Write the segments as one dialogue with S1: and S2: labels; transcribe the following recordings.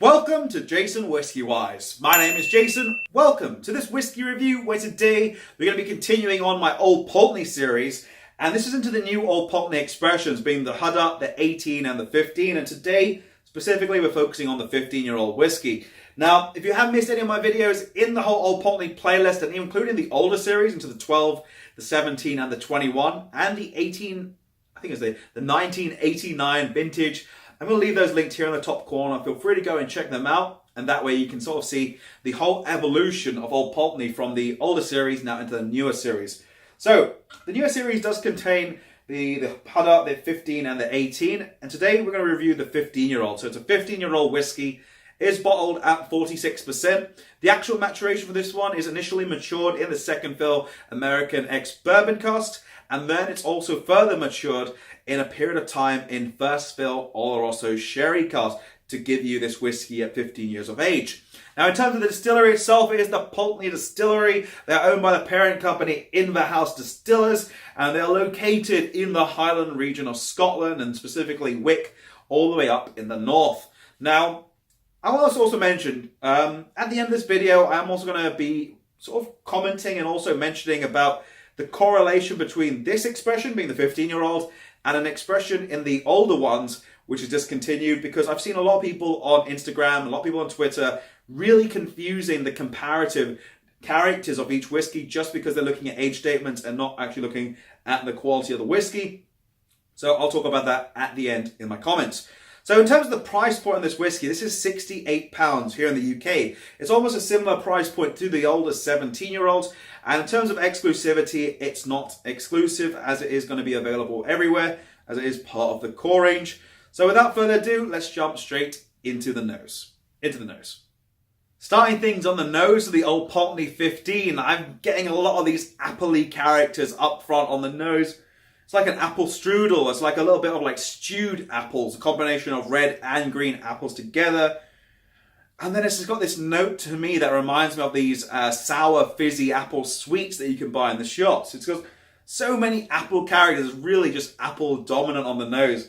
S1: Welcome to JasonWhiskyWise. My name is Jason. Welcome to this whiskey review where today we're going to be continuing on my Old Pulteney series. And this is into the new Old Pulteney expressions, being the Huddart, the 18 and the 15. And today, specifically, we're focusing on the 15-year-old whiskey. Now, if you haven't missed any of my videos in the whole Old Pulteney playlist, and including the older series into the 12, the 17 and the 21, and the 18, I think it's the 1989 vintage, I'm going to leave those linked here in the top corner. Feel free to go and check them out. And that way you can sort of see the whole evolution of Old Pulteney from the older series now into the newer series. So, the newer series does contain the Huddart, the 15 and the 18. And today we're going to review the 15-year-old. So it's a 15-year-old whiskey. It is bottled at 46%. The actual maturation for this one is initially matured in the second fill American ex-bourbon cask. And then it's also further matured in a period of time in first fill Oloroso sherry cask to give you this whiskey at 15 years of age. Now, in terms of the distillery itself, it is the Pulteney Distillery. They're owned by the parent company Inverhouse Distillers, and they're located in the Highland region of Scotland, and specifically Wick, all the way up in the north. Now, I want to also mention, at the end of this video, I am also going to be sort of commenting and also mentioning about the correlation between this expression, being the 15-year-old, and an expression in the older ones, which is discontinued, because I've seen a lot of people on Instagram, a lot of people on Twitter, really confusing the comparative characters of each whiskey just because they're looking at age statements and not actually looking at the quality of the whiskey. So I'll talk about that at the end in my comments. So in terms of the price point on this whiskey, this is £68 here in the UK. It's almost a similar price point to the older 17-year-olds. And in terms of exclusivity, it's not exclusive, as it is going to be available everywhere, as it is part of the core range. So without further ado, let's jump straight into the nose. Starting things on the nose of the Old Pulteney 15, I'm getting a lot of these apple-y characters up front on the nose. It's like an apple strudel. It's like a little bit of like stewed apples, a combination of red and green apples together. And then it's got this note to me that reminds me of these sour, fizzy apple sweets that you can buy in the shops. It's got so many apple characters, really just apple dominant on the nose.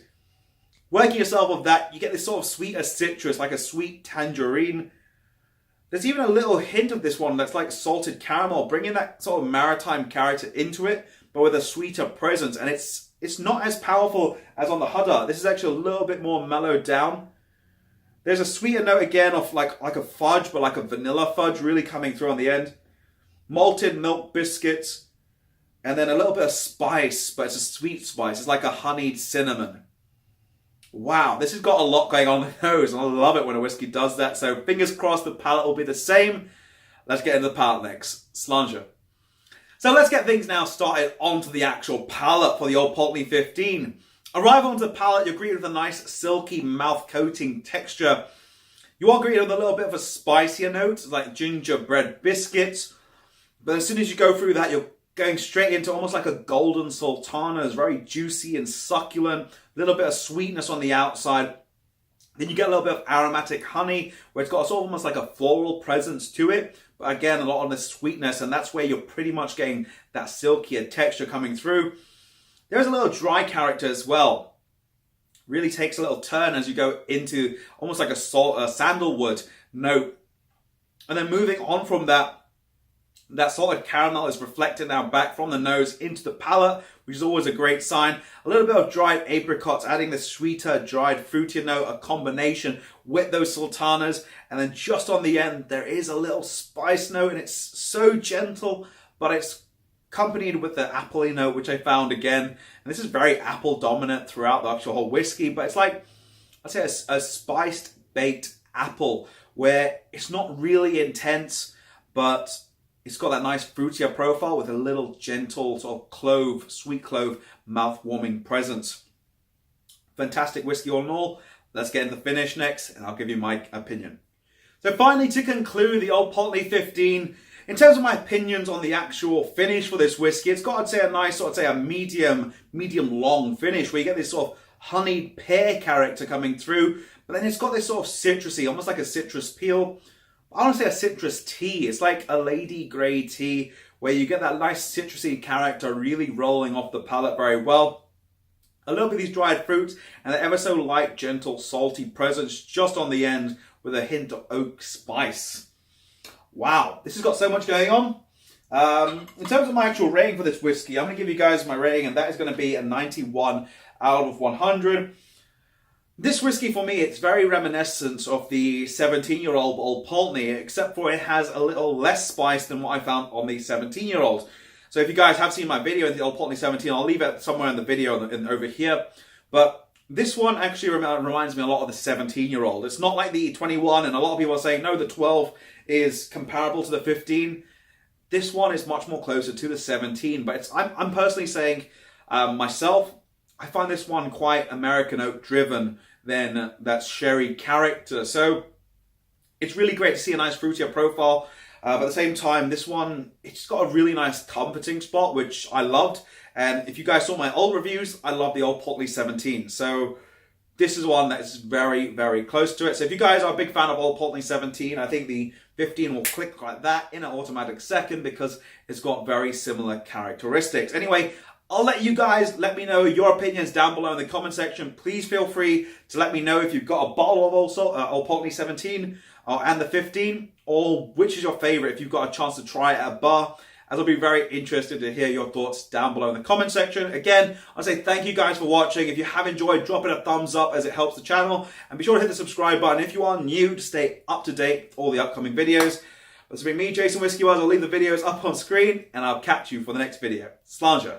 S1: Working yourself off that, you get this sort of sweeter citrus, like a sweet tangerine. There's even a little hint of this one that's like salted caramel, bringing that sort of maritime character into it, but with a sweeter presence. And it's not as powerful as on the Huddart. This is actually a little bit more mellowed down. There's a sweeter note again of like a fudge, but like a vanilla fudge really coming through on the end. Malted milk biscuits. And then a little bit of spice, but it's a sweet spice. It's like a honeyed cinnamon. Wow, this has got a lot going on in the nose, and I love it when a whiskey does that. So fingers crossed the palate will be the same. Let's get into the palate next. Slanger. So let's get things now started onto the actual palate for the Old Pulteney 15. Arrival onto the palate, you're greeted with a nice silky mouth-coating texture. You are greeted with a little bit of a spicier note, like gingerbread biscuits. But as soon as you go through that, you're going straight into almost like a golden sultana. It's very juicy and succulent. A little bit of sweetness on the outside. Then you get a little bit of aromatic honey, where it's got sort of almost like a floral presence to it. But again, a lot of the sweetness, and that's where you're pretty much getting that silkier texture coming through. There's a little dry character as well. Really takes a little turn as you go into almost like a sandalwood note. And then moving on from that, that salted caramel is reflected now back from the nose into the palate, which is always a great sign. A little bit of dried apricots, adding the sweeter, dried, fruitier note, a combination with those sultanas. And then just on the end, there is a little spice note, and it's so gentle, but it's accompanied with the apple-y note, which I found again. And this is very apple dominant throughout the actual whole whiskey, but it's like, I'd say a spiced baked apple, where it's not really intense, but it's got that nice fruitier profile with a little gentle sort of clove, sweet clove, mouth-warming presence. Fantastic whiskey all in all. Let's get into the finish next, and I'll give you my opinion. So finally, to conclude the Old Pulteney 15, in terms of my opinions on the actual finish for this whiskey, it's got, I'd say, a nice sort of, say, a medium long finish, where you get this sort of honeyed pear character coming through, but then it's got this sort of citrusy, almost like a citrus peel. I want to say a citrus tea. It's like a lady grey tea, where you get that nice citrusy character really rolling off the palate very well. A little bit of these dried fruits and the ever so light, gentle, salty presence just on the end, with a hint of oak spice. Wow, this has got so much going on. In terms of my actual rating for this whiskey, I'm going to give you guys my rating, and that is going to be a 91 out of 100. This whiskey, for me, it's very reminiscent of the 17-year-old Old Pulteney, except for it has a little less spice than what I found on the 17-year-old. So if you guys have seen my video in the Old Pulteney 17, I'll leave it somewhere in the video over here. But this one actually reminds me a lot of the 17-year-old. It's not like the 21, and a lot of people are saying, no, the 12 is comparable to the 15. This one is much more closer to the 17, but I'm personally saying, myself, I find this one quite American oak driven than that sherry character. So it's really great to see a nice fruitier profile. But at the same time, this one, it's got a really nice comforting spot, which I loved. And if you guys saw my old reviews, I love the Old Pulteney 17. So this is one that is very, very close to it. So if you guys are a big fan of Old Pulteney 17, I think the 15 will click like that in an automatic second because it's got very similar characteristics. Anyway, I'll let you guys let me know your opinions down below in the comment section. Please feel free to let me know if you've got a bottle of Old Pulteney 17 and the 15, or which is your favorite if you've got a chance to try it at a bar, as I'll be very interested to hear your thoughts down below in the comment section. Again, I'll say thank you guys for watching. If you have enjoyed, drop it a thumbs up as it helps the channel, and be sure to hit the subscribe button if you are new to stay up to date with all the upcoming videos. This has been me, JasonWhiskyWise. I'll leave the videos up on screen, and I'll catch you for the next video. Sláinte.